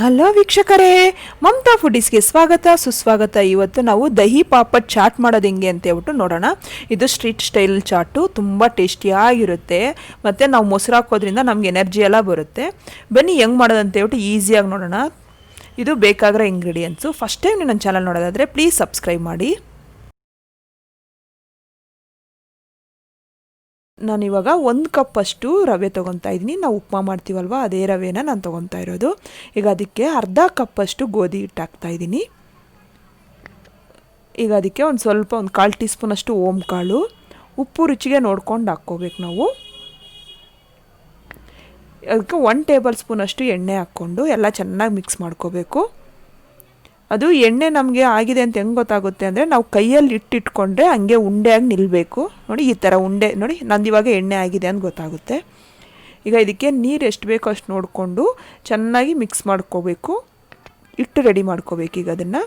Hello ವೀಕ್ಷಕರೇ, ಮಮತಾ ಫುಡೀಸ್ಗೆ ಸ್ವಾಗತ ಸುಸ್ವಾಗತ. ಇವತ್ತು ನಾವು ದಹಿ ಪಾಪಡ್ ಚಾಟ್ ಮಾಡೋದು ಹೆಂಗೆ ಅಂತ ಹೇಳ್ಬಿಟ್ಟು ನೋಡೋಣ. ಇದು ಸ್ಟ್ರೀಟ್ ಸ್ಟೈಲ್ ಚಾಟು, ತುಂಬ ಟೇಸ್ಟಿಯಾಗಿರುತ್ತೆ. ಮತ್ತು ನಾವು ಮೊಸರು ಹಾಕೋದ್ರಿಂದ ನಮ್ಗೆ ಎನರ್ಜಿ ಎಲ್ಲ ಬರುತ್ತೆ. ಬನ್ನಿ ಹೆಂಗೆ ಮಾಡೋದು ಅಂತ ಹೇಳ್ಬಿಟ್ಟು ಈಸಿಯಾಗಿ ನೋಡೋಣ. ಇದು ಬೇಕಾಗಿರೋ ಇಂಗ್ರೀಡಿಯೆಂಟ್ಸು. ಫಸ್ಟ್ ಟೈಮ್ ನೀವು ನನ್ನ ಚಾನಲ್ ನೋಡೋದಾದರೆ ಪ್ಲೀಸ್ ಸಬ್ಸ್ಕ್ರೈಬ್ ಮಾಡಿ. ನಾನಿವಾಗ 1 ಕಪ್ಪಷ್ಟು ರವೆ ತೊಗೊತಾ ಇದ್ದೀನಿ. ನಾವು ಉಪ್ಮಾ ಮಾಡ್ತೀವಲ್ವ, ಅದೇ ರವೆನ ನಾನು ತೊಗೊತಾ ಇರೋದು. ಈಗ ಅದಕ್ಕೆ ಅರ್ಧ ಕಪ್ಪಷ್ಟು ಗೋಧಿ ಹಿಟ್ಟು ಹಾಕ್ತಾಯಿದ್ದೀನಿ. ಈಗ ಅದಕ್ಕೆ ಒಂದು ಸ್ವಲ್ಪ 1/4 ಟೀ ಸ್ಪೂನಷ್ಟು ಓಮ್ ಕಾಳು, ಉಪ್ಪು ರುಚಿಗೆ ನೋಡ್ಕೊಂಡು ಹಾಕ್ಕೋಬೇಕು ನಾವು. ಅದಕ್ಕೆ 1 ಟೇಬಲ್ ಸ್ಪೂನಷ್ಟು ಎಣ್ಣೆ ಹಾಕ್ಕೊಂಡು ಎಲ್ಲ ಚೆನ್ನಾಗಿ ಮಿಕ್ಸ್ ಮಾಡ್ಕೋಬೇಕು. ಅದು ಎಣ್ಣೆ ನಮಗೆ ಆಗಿದೆ ಅಂತ ಹೆಂಗೆ ಗೊತ್ತಾಗುತ್ತೆ ಅಂದರೆ, ನಾವು ಕೈಯಲ್ಲಿ ಇಟ್ಟಿಟ್ಕೊಂಡ್ರೆ ಹಂಗೆ ಉಂಡೆಯಾಗಿ ನಿಲ್ಲಬೇಕು. ನೋಡಿ, ಈ ಥರ ಉಂಡೆ ನೋಡಿ, ನಂದಿವಾಗ ಎಣ್ಣೆ ಆಗಿದೆ ಅಂತ ಗೊತ್ತಾಗುತ್ತೆ. ಈಗ ಇದಕ್ಕೆ ನೀರು ಎಷ್ಟು ಬೇಕೋ ಅಷ್ಟು ನೋಡಿಕೊಂಡು ಚೆನ್ನಾಗಿ ಮಿಕ್ಸ್ ಮಾಡ್ಕೋಬೇಕು. ಹಿಟ್ಟು ರೆಡಿ ಮಾಡ್ಕೋಬೇಕು. ಈಗ ಅದನ್ನು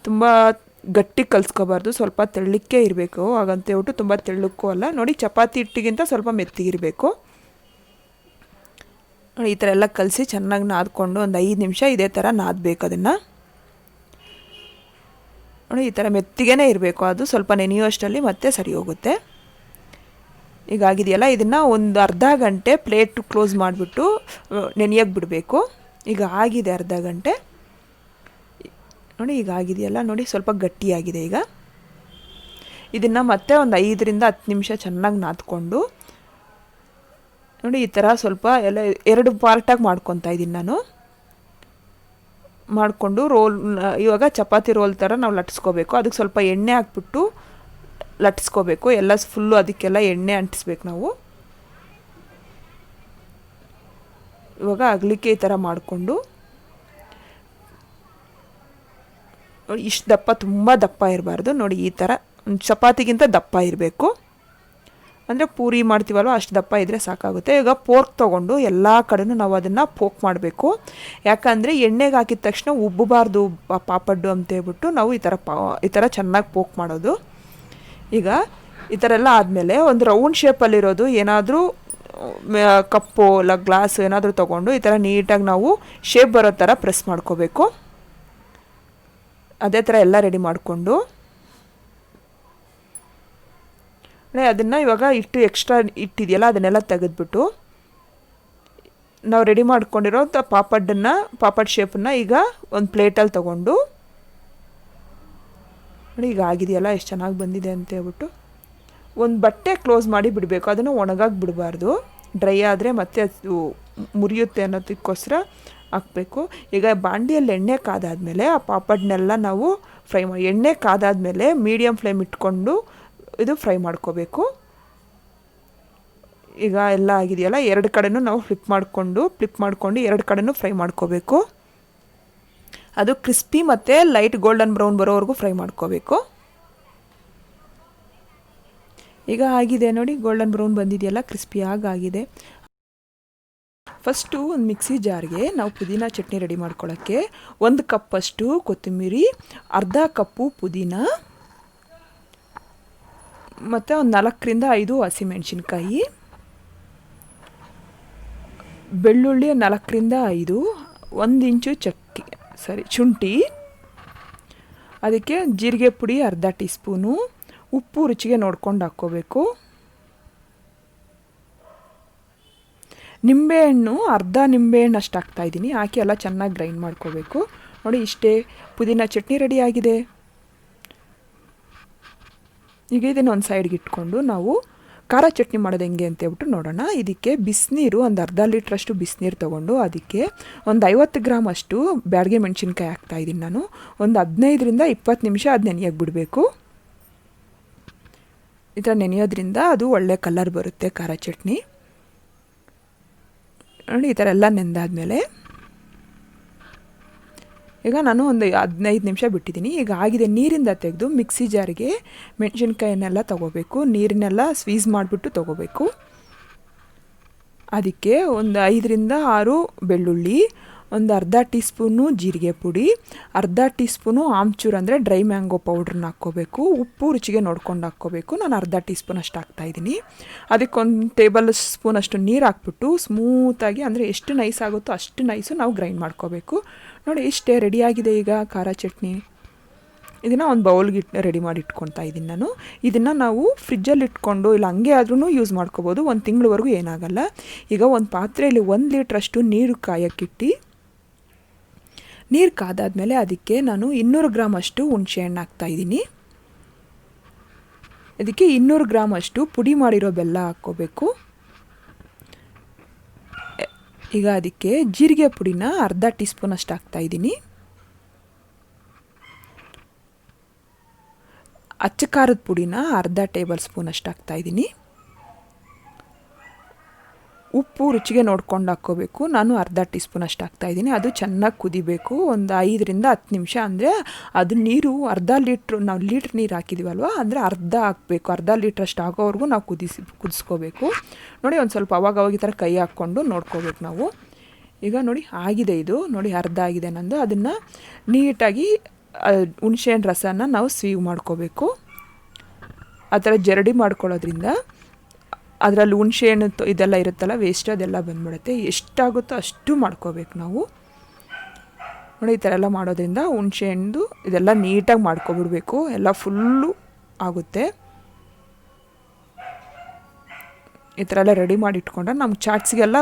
ತುಂಬ ಗಟ್ಟಿ ಕಲಿಸ್ಕೋಬಾರ್ದು, ಸ್ವಲ್ಪ ತೆಳ್ಳಕ್ಕೆ ಇರಬೇಕು. ಹಾಗಂತ ಹೇಳ್ಬಿಟ್ಟು ತುಂಬ ತೆಳ್ಳಕ್ಕೂ ಅಲ್ಲ. ನೋಡಿ, ಚಪಾತಿ ಹಿಟ್ಟಿಗಿಂತ ಸ್ವಲ್ಪ ಮೆತ್ತಿಗಿರಬೇಕು. ನೋಡಿ, ಈ ಥರ ಎಲ್ಲ ಕಲಸಿ ಚೆನ್ನಾಗಿ ನಾದ್ಕೊಂಡು ಒಂದು 5 ನಿಮಿಷ ಇದೇ ಥರ ನಾದಬೇಕು. ಅದನ್ನು ನೋಡಿ, ಈ ಥರ ಮೆತ್ತಿಗೆ ಇರಬೇಕು. ಅದು ಸ್ವಲ್ಪ ನೆನೆಯುವಷ್ಟರಲ್ಲಿ ಮತ್ತೆ ಸರಿ ಹೋಗುತ್ತೆ. ಈಗ ಆಗಿದೆಯಲ್ಲ, ಇದನ್ನು ಒಂದು ಅರ್ಧ ಗಂಟೆ ಪ್ಲೇಟ್ ಕ್ಲೋಸ್ ಮಾಡಿಬಿಟ್ಟು ನೆನೆಯೋಕ್ಕೆ ಬಿಡಬೇಕು. ಈಗ ಆಗಿದೆ ಅರ್ಧ ಗಂಟೆ. ನೋಡಿ, ಈಗ ಆಗಿದೆಯಲ್ಲ, ನೋಡಿ ಸ್ವಲ್ಪ ಗಟ್ಟಿಯಾಗಿದೆ. ಈಗ ಇದನ್ನು ಮತ್ತೆ ಒಂದು 5ರಿಂದ 10 ನಿಮಿಷ ಚೆನ್ನಾಗಿ ನಾದ್ಕೊಂಡು, ನೋಡಿ ಈ ಥರ ಸ್ವಲ್ಪ ಎಲ್ಲ 2 ಪಾರ್ಟಾಗಿ ಮಾಡ್ಕೊತಾ ಇದ್ದೀನಿ ನಾನು. ಮಾಡಿಕೊಂಡು ಇವಾಗ ಚಪಾತಿ ರೋಲ್ ಥರ ನಾವು ಲಟ್ಸ್ಕೋಬೇಕು. ಅದಕ್ಕೆ ಸ್ವಲ್ಪ ಎಣ್ಣೆ ಹಾಕ್ಬಿಟ್ಟು ಲಟ್ಸ್ಕೋಬೇಕು. ಎಲ್ಲ ಫುಲ್ಲು ಅದಕ್ಕೆಲ್ಲ ಎಣ್ಣೆ ಅಂಟಿಸ್ಬೇಕು ನಾವು. ಇವಾಗ ಅಗಲಿಕ್ಕೆ ಈ ಥರ ಮಾಡಿಕೊಂಡು, ಇಷ್ಟು ದಪ್ಪ, ತುಂಬ ದಪ್ಪ ಇರಬಾರ್ದು. ನೋಡಿ, ಈ ಥರ ಚಪಾತಿಗಿಂತ ದಪ್ಪ ಇರಬೇಕು. ಅಂದರೆ ಪೂರಿ ಮಾಡ್ತೀವಲ್ವ, ಅಷ್ಟು ದಪ್ಪ ಇದ್ದರೆ ಸಾಕಾಗುತ್ತೆ. ಈಗ ಪೋರ್ಕ್ ತೊಗೊಂಡು ಎಲ್ಲ ಕಡೆನೂ ನಾವು ಅದನ್ನು ಪೋಕ್ ಮಾಡಬೇಕು. ಯಾಕಂದರೆ ಎಣ್ಣೆಗೆ ಹಾಕಿದ ತಕ್ಷಣ ಉಬ್ಬಬಾರ್ದು ಪಾಪಡ್ಡು ಅಂತೇಳ್ಬಿಟ್ಟು ನಾವು ಈ ಥರ ಚೆನ್ನಾಗಿ ಪೋಕ್ ಮಾಡೋದು. ಈಗ ಈ ಥರ ಎಲ್ಲ ಆದಮೇಲೆ ಒಂದು ರೌಂಡ್ ಶೇಪಲ್ಲಿರೋದು ಏನಾದರೂ ಕಪ್ಪು ಇಲ್ಲ ಗ್ಲಾಸು ಏನಾದರೂ ತೊಗೊಂಡು ಈ ಥರ ನೀಟಾಗಿ ನಾವು ಶೇಪ್ ಬರೋ ಥರ ಪ್ರೆಸ್ ಮಾಡ್ಕೋಬೇಕು. ಅದೇ ಥರ ಎಲ್ಲ ರೆಡಿ ಮಾಡಿಕೊಂಡು, ಅದನ್ನು ಇವಾಗ ಎಕ್ಸ್ಟ್ರಾ ಇಟ್ಟಿದೆಯಲ್ಲ ಅದನ್ನೆಲ್ಲ ತೆಗೆದ್ಬಿಟ್ಟು ನಾವು ರೆಡಿ ಮಾಡ್ಕೊಂಡಿರೋ ಪಾಪಡ್ ಶೇಪನ್ನು ಈಗ ಒಂದು ಪ್ಲೇಟಲ್ಲಿ ತೊಗೊಂಡು, ನೋಡಿ ಈಗ ಆಗಿದೆಯಲ್ಲ ಎಷ್ಟು ಚೆನ್ನಾಗಿ ಬಂದಿದೆ ಅಂತ ಹೇಳ್ಬಿಟ್ಟು ಒಂದು ಬಟ್ಟೆ ಕ್ಲೋಸ್ ಮಾಡಿ ಬಿಡಬೇಕು. ಅದನ್ನು ಒಣಗಾಗಿ ಬಿಡಬಾರ್ದು. ಡ್ರೈ ಆದರೆ ಮತ್ತೆ ಅದು ಮುರಿಯುತ್ತೆ ಅನ್ನೋದಕ್ಕೋಸ್ಕರ ಹಾಕಬೇಕು. ಈಗ ಬಾಂಡಿಯಲ್ಲಿ ಎಣ್ಣೆ ಕಾದಾದಮೇಲೆ ಆ ಪಾಪಡ್ನೆಲ್ಲ ನಾವು ಎಣ್ಣೆ ಕಾದಾದಮೇಲೆ ಮೀಡಿಯಮ್ ಫ್ಲೇಮ್ ಇಟ್ಕೊಂಡು ಇದು ಫ್ರೈ ಮಾಡ್ಕೋಬೇಕು. ಈಗ ಎಲ್ಲ ಆಗಿದೆಯಲ್ಲ, 2 ಕಡೆನೂ ನಾವು ಫ್ಲಿಪ್ ಮಾಡಿಕೊಂಡು 2 ಕಡೆನೂ ಫ್ರೈ ಮಾಡ್ಕೋಬೇಕು. ಅದು ಕ್ರಿಸ್ಪಿ ಮತ್ತು ಲೈಟ್ ಗೋಲ್ಡನ್ ಬ್ರೌನ್ ಬರೋವರೆಗೂ ಫ್ರೈ ಮಾಡ್ಕೋಬೇಕು. ಈಗ ಆಗಿದೆ ನೋಡಿ, ಗೋಲ್ಡನ್ ಬ್ರೌನ್ ಬಂದಿದೆಯಲ್ಲ, ಕ್ರಿಸ್ಪಿಯಾಗಿ ಆಗಿದೆ. ಫಸ್ಟು ಒಂದು ಮಿಕ್ಸಿ ಜಾರ್ಗೆ ನಾವು ಪುದೀನ ಚಟ್ನಿ ರೆಡಿ ಮಾಡ್ಕೊಳ್ಳೋಕ್ಕೆ 1 ಕಪ್ಪಷ್ಟು ಕೊತ್ತಂಬರಿ, ಅರ್ಧ ಕಪ್ಪು ಪುದೀನ ಮತ್ತು ಒಂದು 4ರಿಂದ 5 ಹಸಿಮೆಣಸಿನ್ಕಾಯಿ, ಬೆಳ್ಳುಳ್ಳಿ 4ರಿಂದ 5, 1 ಇಂಚು ಶುಂಠಿ, ಅದಕ್ಕೆ ಜೀರಿಗೆ ಪುಡಿ ಅರ್ಧ ಟೀ ಸ್ಪೂನು, ಉಪ್ಪು ರುಚಿಗೆ ನೋಡ್ಕೊಂಡು ಹಾಕ್ಕೋಬೇಕು. ನಿಂಬೆಹಣ್ಣು ಅರ್ಧ ನಿಂಬೆಹಣ್ಣು ಅಷ್ಟು ಹಾಕ್ತಾಯಿದ್ದೀನಿ. ಹಾಕಿ ಎಲ್ಲ ಚೆನ್ನಾಗಿ ಗ್ರೈಂಡ್ ಮಾಡ್ಕೋಬೇಕು. ನೋಡಿ, ಇಷ್ಟೇ ಪುದೀನ ಚಟ್ನಿ ರೆಡಿ ಆಗಿದೆ. ಈಗ ಇದನ್ನು ಒಂದು ಸೈಡ್ಗೆ ಇಟ್ಕೊಂಡು ನಾವು ಖಾರ ಚಟ್ನಿ ಮಾಡೋದು ಹೆಂಗೆ ಅಂತ ಹೇಳ್ಬಿಟ್ಟು ನೋಡೋಣ. ಇದಕ್ಕೆ ಬಿಸಿನೀರು, ಒಂದು ಅರ್ಧ ಲೀಟ್ರಷ್ಟು ಬಿಸಿನೀರು ತೊಗೊಂಡು ಅದಕ್ಕೆ ಒಂದು 50 ಗ್ರಾಮ್ ಅಷ್ಟು ಬ್ಯಾಡಗೆ ಮೆಣಸಿನ್ಕಾಯಿ ಹಾಕ್ತಾಯಿದ್ದೀನಿ ನಾನು. ಒಂದು 15ರಿಂದ 20 ನಿಮಿಷ ಅದು ನೆನೆಯೋಕ್ಕೆ ಬಿಡಬೇಕು. ಈ ಥರ ನೆನೆಯೋದ್ರಿಂದ ಅದು ಒಳ್ಳೆ ಕಲರ್ ಬರುತ್ತೆ ಖಾರ ಚಟ್ನಿ. ನೋಡಿ, ಈ ಥರ ಎಲ್ಲ ನೆಂದಾದಮೇಲೆ ಈಗ ನಾನು ಒಂದು 15 ನಿಮಿಷ ಬಿಟ್ಟಿದ್ದೀನಿ. ಈಗ ಆಗಿದೆ. ನೀರಿಂದ ತೆಗೆದು ಮಿಕ್ಸಿ ಜಾರಿಗೆ ಮೆಣಸಿನ್ಕಾಯಿನೆಲ್ಲ ತೊಗೋಬೇಕು. ನೀರನ್ನೆಲ್ಲ ಸ್ವೀಸ್ ಮಾಡಿಬಿಟ್ಟು ತೊಗೋಬೇಕು. ಅದಕ್ಕೆ ಒಂದು 5ರಿಂದ 6 ಬೆಳ್ಳುಳ್ಳಿ, ಒಂದು ಅರ್ಧ ಟೀ ಸ್ಪೂನು ಜೀರಿಗೆ ಪುಡಿ, ಅರ್ಧ ಟೀ ಸ್ಪೂನು ಆಮ್ಚೂರು ಅಂದರೆ ಡ್ರೈ ಮ್ಯಾಂಗೋ ಪೌಡ್ರನ್ನ ಹಾಕ್ಕೋಬೇಕು. ಉಪ್ಪು ರುಚಿಗೆ ನೋಡ್ಕೊಂಡು ಹಾಕ್ಕೋಬೇಕು. ನಾನು ಅರ್ಧ ಟೀ ಸ್ಪೂನ್ ಅಷ್ಟು ಹಾಕ್ತಾಯಿದ್ದೀನಿ. ಅದಕ್ಕೊಂದು ಟೇಬಲ್ ಸ್ಪೂನಷ್ಟು ನೀರು ಹಾಕ್ಬಿಟ್ಟು ಸ್ಮೂತಾಗಿ, ಅಂದರೆ ಎಷ್ಟು ನೈಸ್ ಆಗುತ್ತೋ ಅಷ್ಟು ನೈಸು ನಾವು ಗ್ರೈಂಡ್ ಮಾಡ್ಕೋಬೇಕು. ನೋಡಿ ಇಷ್ಟೇ ರೆಡಿಯಾಗಿದೆ ಈಗ ಖಾರ ಚಟ್ನಿ. ಇದನ್ನು ಒಂದು ಬೌಲ್ಗೆ ರೆಡಿ ಮಾಡಿ ಇಟ್ಕೊತಾ ಇದ್ದೀನಿ ನಾನು. ಇದನ್ನು ನಾವು ಫ್ರಿಜ್ಜಲ್ಲಿ ಇಟ್ಕೊಂಡು ಇಲ್ಲ ಹಂಗೆ ಆದ್ರೂ ಯೂಸ್ ಮಾಡ್ಕೋಬೋದು. 1 ತಿಂಗಳವರೆಗೂ ಏನಾಗಲ್ಲ. ಈಗ ಒಂದು ಪಾತ್ರೆಯಲ್ಲಿ 1 ಲೀಟ್ರಷ್ಟು ನೀರು ಕಾಯಕ್ಕಿಟ್ಟು, ನೀರು ಕಾದಾದ್ಮೇಲೆ ಅದಕ್ಕೆ ನಾನು 200 ಗ್ರಾಮ್ ಅಷ್ಟು ಹುಣಸೆಹಣ್ಣು ಹಾಕ್ತಾಯಿದ್ದೀನಿ. ಅದಕ್ಕೆ 200 ಗ್ರಾಮ್ ಅಷ್ಟು ಪುಡಿ ಮಾಡಿರೋ ಬೆಲ್ಲ ಹಾಕ್ಕೋಬೇಕು. ಈಗ ಅದಕ್ಕೆ ಜೀರಿಗೆ ಪುಡಿನ ಅರ್ಧ ಟೀ ಸ್ಪೂನ್ ಅಷ್ಟು ಹಾಕ್ತಾಯಿದ್ದೀನಿ. ಅಚ್ಚ ಖಾರದ ಪುಡಿನ ಅರ್ಧ ಟೇಬಲ್ ಸ್ಪೂನ್ ಅಷ್ಟು ಹಾಕ್ತಾಯಿದ್ದೀನಿ. ಉಪ್ಪು ರುಚಿಗೆ ನೋಡ್ಕೊಂಡು ಹಾಕ್ಕೋಬೇಕು. ನಾನು ಅರ್ಧ ಟೀ ಸ್ಪೂನ್ ಅಷ್ಟು ಹಾಕ್ತಾಯಿದ್ದೀನಿ. ಅದು ಚೆನ್ನಾಗಿ ಕುದಿಬೇಕು. ಒಂದು 5ರಿಂದ 10 ನಿಮಿಷ. ಅಂದರೆ ಅದು ನೀರು ಅರ್ಧ ಲೀಟ್ರ್, ನಾವು ಲೀಟ್ರ್ ನೀರು ಹಾಕಿದ್ದೀವಲ್ವ, ಅಂದರೆ ಅರ್ಧ ಹಾಕಬೇಕು. ಅರ್ಧ ಲೀಟ್ರಷ್ಟು ಆಗೋವರೆಗೂ ನಾವು ಕುದಿಸ್ಕೋಬೇಕು. ನೋಡಿ ಒಂದು ಸ್ವಲ್ಪ ಅವಾಗ ಈ ಥರ ಕೈ ಹಾಕ್ಕೊಂಡು ನೋಡ್ಕೋಬೇಕು ನಾವು. ಈಗ ನೋಡಿ ಆಗಿದೆ ಇದು. ನೋಡಿ ಅರ್ಧ ಆಗಿದೆ ನಂದು. ಅದನ್ನು ನೀಟಾಗಿ ಹುಣಸೆಹಣ್ಣು ರಸನ ನಾವು ಸ್ವೀವ್ ಮಾಡ್ಕೋಬೇಕು. ಆ ಥರ ಜರಡಿ ಮಾಡ್ಕೊಳ್ಳೋದ್ರಿಂದ ಅದರಲ್ಲಿ ಹುಣಸೆಹಣ್ಣು ಇದೆಲ್ಲ ಇರುತ್ತಲ್ಲ ವೇಸ್ಟ್, ಅದೆಲ್ಲ ಬಂದ್ಬಿಡುತ್ತೆ. ಎಷ್ಟಾಗುತ್ತೋ ಅಷ್ಟು ಮಾಡ್ಕೋಬೇಕು ನಾವು. ನೋಡಿ ಈ ಥರ ಎಲ್ಲ ಮಾಡೋದ್ರಿಂದ ಹುಣಸೆಹಣ್ಣು ಇದೆಲ್ಲ ನೀಟಾಗಿ ಮಾಡ್ಕೊಬಿಡ್ಬೇಕು. ಎಲ್ಲ ಫುಲ್ಲು ಆಗುತ್ತೆ. ಈ ಥರ ಎಲ್ಲ ರೆಡಿ ಮಾಡಿ ಇಟ್ಕೊಂಡ್ರೆ ನಮ್ಮ ಚಾಟ್ಸ್ಗೆಲ್ಲ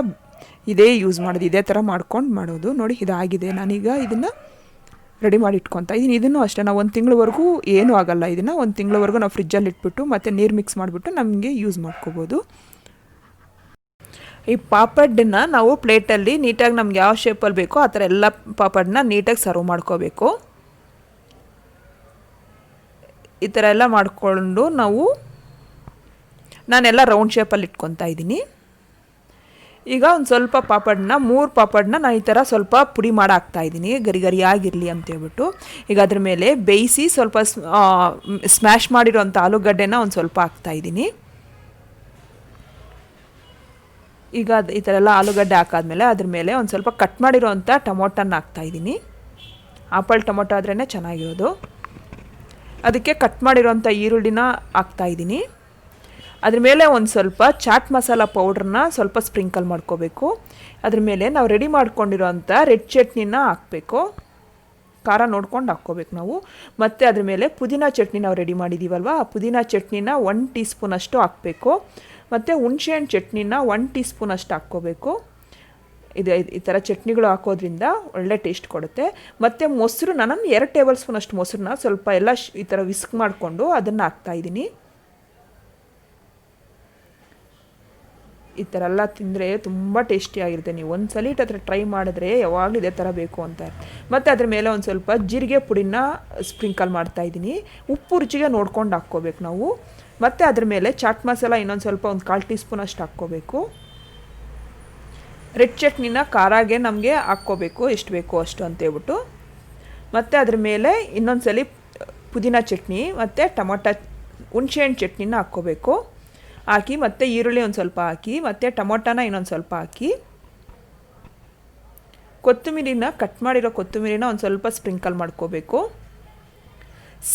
ಇದೇ ಯೂಸ್ ಮಾಡೋದು, ಇದೇ ಥರ ಮಾಡ್ಕೊಂಡು ಮಾಡೋದು. ನೋಡಿ ಇದಾಗಿದೆ. ನಾನೀಗ ಇದನ್ನು ರೆಡಿ ಮಾಡಿ ಇಟ್ಕೊತಾ ಇದ್ದೀನಿ. ಇದನ್ನು ಅಷ್ಟೇ ನಾವು 1 ತಿಂಗಳವರೆಗೂ ಏನೂ ಆಗಲ್ಲ. ಇದನ್ನು 1 ತಿಂಗಳವರೆಗೂ ನಾವು ಫ್ರಿಜ್ಜಲ್ಲಿ ಇಟ್ಬಿಟ್ಟು ಮತ್ತು ನೀರು ಮಿಕ್ಸ್ ಮಾಡಿಬಿಟ್ಟು ನಮಗೆ ಯೂಸ್ ಮಾಡ್ಕೋಬೋದು. ಈ ಪಾಪಡನ್ನ ನಾವು ಪ್ಲೇಟಲ್ಲಿ ನೀಟಾಗಿ ನಮ್ಗೆ ಯಾವ ಶೇಪಲ್ಲಿ ಬೇಕೋ ಆ ಥರ ಎಲ್ಲ ಪಾಪಡನ್ನ ನೀಟಾಗಿ ಸರ್ವ್ ಮಾಡ್ಕೋಬೇಕು. ಈ ಥರ ಎಲ್ಲ ಮಾಡಿಕೊಂಡು ನಾನೆಲ್ಲ ರೌಂಡ್ ಶೇಪಲ್ಲಿ ಇಟ್ಕೊತಾ ಇದ್ದೀನಿ. ಈಗ ಒಂದು ಸ್ವಲ್ಪ ಪಾಪಡನ್ನ 3 ಪಾಪಡನ್ನ ನಾನು ಈ ಥರ ಸ್ವಲ್ಪ ಪುಡಿ ಮಾಡಿ ಹಾಕ್ತಾಯಿದ್ದೀನಿ, ಗರಿ ಆಗಿರಲಿ ಅಂತೇಳ್ಬಿಟ್ಟು. ಈಗ ಅದ್ರ ಮೇಲೆ ಬೇಯಿಸಿ ಸ್ವಲ್ಪ ಸ್ಮ್ಯಾಶ್ ಮಾಡಿರೋಂಥ ಆಲೂಗಡ್ಡೆನ ಒಂದು ಸ್ವಲ್ಪ ಹಾಕ್ತಾಯಿದ್ದೀನಿ. ಈಗ ಈ ಥರ ಎಲ್ಲ ಆಲೂಗಡ್ಡೆ ಹಾಕಾದ್ಮೇಲೆ ಅದ್ರ ಮೇಲೆ ಒಂದು ಸ್ವಲ್ಪ ಕಟ್ ಮಾಡಿರೋಂಥ ಟೊಮೊಟೊನ ಹಾಕ್ತಾಯಿದ್ದೀನಿ. ಆಪಲ್ ಟೊಮೊಟೊ ಆದ್ರೇ ಚೆನ್ನಾಗಿರೋದು. ಅದಕ್ಕೆ ಕಟ್ ಮಾಡಿರೋಂಥ ಈರುಳ್ಳಿನ ಹಾಕ್ತಾಯಿದ್ದೀನಿ. ಅದ್ರ ಮೇಲೆ ಒಂದು ಸ್ವಲ್ಪ ಚಾಟ್ ಮಸಾಲ ಪೌಡ್ರನ್ನ ಸ್ವಲ್ಪ ಸ್ಪ್ರಿಂಕಲ್ ಮಾಡ್ಕೋಬೇಕು. ಅದ್ರ ಮೇಲೆ ನಾವು ರೆಡಿ ಮಾಡ್ಕೊಂಡಿರೋಂಥ ರೆಡ್ ಚಟ್ನಿನ ಹಾಕಬೇಕು. ಖಾರ ನೋಡ್ಕೊಂಡು ಹಾಕ್ಕೋಬೇಕು ನಾವು. ಮತ್ತು ಅದ್ರ ಮೇಲೆ ಪುದೀನ ಚಟ್ನಿ ನಾವು ರೆಡಿ ಮಾಡಿದ್ದೀವಲ್ವ, ಆ ಪುದೀನ ಚಟ್ನಿನ 1 ಟೀ ಸ್ಪೂನಷ್ಟು ಹಾಕಬೇಕು. ಮತ್ತು ಹುಣಸೆಹಣ್ಣು ಚಟ್ನಿನ 1 ಟೀ ಸ್ಪೂನಷ್ಟು ಹಾಕ್ಕೋಬೇಕು. ಈ ಥರ ಚಟ್ನಿಗಳು ಹಾಕೋದ್ರಿಂದ ಒಳ್ಳೆ ಟೇಸ್ಟ್ ಕೊಡುತ್ತೆ. ಮತ್ತು ಮೊಸರು ನಾನು 2 ಟೇಬಲ್ ಸ್ಪೂನಷ್ಟು ಮೊಸರನ್ನ ಸ್ವಲ್ಪ ಎಲ್ಲ ಈ ಥರ ವಿಸ್ಕ್ ಮಾಡಿಕೊಂಡು ಅದನ್ನು ಹಾಕ್ತಾಯಿದ್ದೀನಿ. ಈ ಥರ ಎಲ್ಲ ತಿಂದರೆ ತುಂಬ ಟೇಸ್ಟಿಯಾಗಿರುತ್ತೆ. ನೀವು ಒಂದು ಸಲ ಹತ್ರ ಟ್ರೈ ಮಾಡಿದ್ರೆ ಯಾವಾಗಲೂ ಇದೇ ಥರ ಬೇಕು ಅಂತ. ಮತ್ತು ಅದ್ರ ಮೇಲೆ ಒಂದು ಸ್ವಲ್ಪ ಜೀರಿಗೆ ಪುಡಿನ ಸ್ಪ್ರಿಂಕಲ್ ಮಾಡ್ತಾಯಿದ್ದೀನಿ. ಉಪ್ಪು ರುಚಿಗೆ ನೋಡ್ಕೊಂಡು ಹಾಕ್ಕೋಬೇಕು ನಾವು. ಮತ್ತು ಅದ್ರ ಮೇಲೆ ಚಾಟ್ ಮಸಾಲ ಇನ್ನೊಂದು ಸ್ವಲ್ಪ ಒಂದು 1/4 ಟೀ ಸ್ಪೂನ್ ಅಷ್ಟು ಹಾಕ್ಕೋಬೇಕು. ರೆಡ್ ಚಟ್ನಿನ ಖಾರಾಗೆ ನಮಗೆ ಹಾಕ್ಕೋಬೇಕು, ಎಷ್ಟು ಬೇಕೋ ಅಷ್ಟು ಅಂತೇಳ್ಬಿಟ್ಟು. ಮತ್ತು ಅದ್ರ ಮೇಲೆ ಇನ್ನೊಂದು ಸಲ ಪುದೀನ ಚಟ್ನಿ ಮತ್ತು ಹುಣಸೆಹಣ್ಣು ಚಟ್ನಿನ ಹಾಕ್ಕೋಬೇಕು. ಹಾಕಿ ಮತ್ತು ಈರುಳ್ಳಿ ಒಂದು ಸ್ವಲ್ಪ ಹಾಕಿ ಮತ್ತು ಟೊಮೊಟೊನ ಇನ್ನೊಂದು ಸ್ವಲ್ಪ ಹಾಕಿ, ಕಟ್ ಮಾಡಿರೋ ಕೊತ್ತಂಬರಿನ ಒಂದು ಸ್ವಲ್ಪ ಸ್ಪ್ರಿಂಕಲ್ ಮಾಡ್ಕೋಬೇಕು.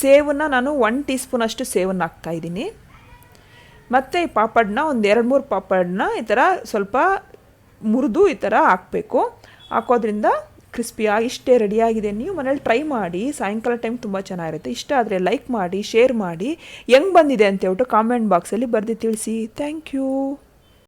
ಸೇವನ್ನ ನಾನು 1 ಟೀ ಸ್ಪೂನಷ್ಟು ಸೇವನ್ನ ಹಾಕ್ತಾಯಿದ್ದೀನಿ. ಮತ್ತು ಈ ಪಾಪಡನ್ನ ಒಂದು 2-3 ಪಾಪಡನ್ನ ಈ ಥರ ಸ್ವಲ್ಪ ಮುರಿದು ಈ ಥರ ಹಾಕಬೇಕು. ಹಾಕೋದ್ರಿಂದ ಕ್ರಿಸ್ಪಿಯಾಗಿ ಇಷ್ಟೇ ರೆಡಿಯಾಗಿದೆ. ನೀವು ಮನೇಲಿ ಟ್ರೈ ಮಾಡಿ. ಸಾಯಂಕಾಲ ಟೈಮ್ ತುಂಬ ಚೆನ್ನಾಗಿರುತ್ತೆ. ಇಷ್ಟ ಆದರೆ ಲೈಕ್ ಮಾಡಿ, ಶೇರ್ ಮಾಡಿ. ಹೆಂಗೆ ಬಂದಿದೆ ಅಂತೇಳ್ಬಿಟ್ಟು ಕಾಮೆಂಟ್ ಬಾಕ್ಸಲ್ಲಿ ಬರೆದು ತಿಳಿಸಿ. Thank you.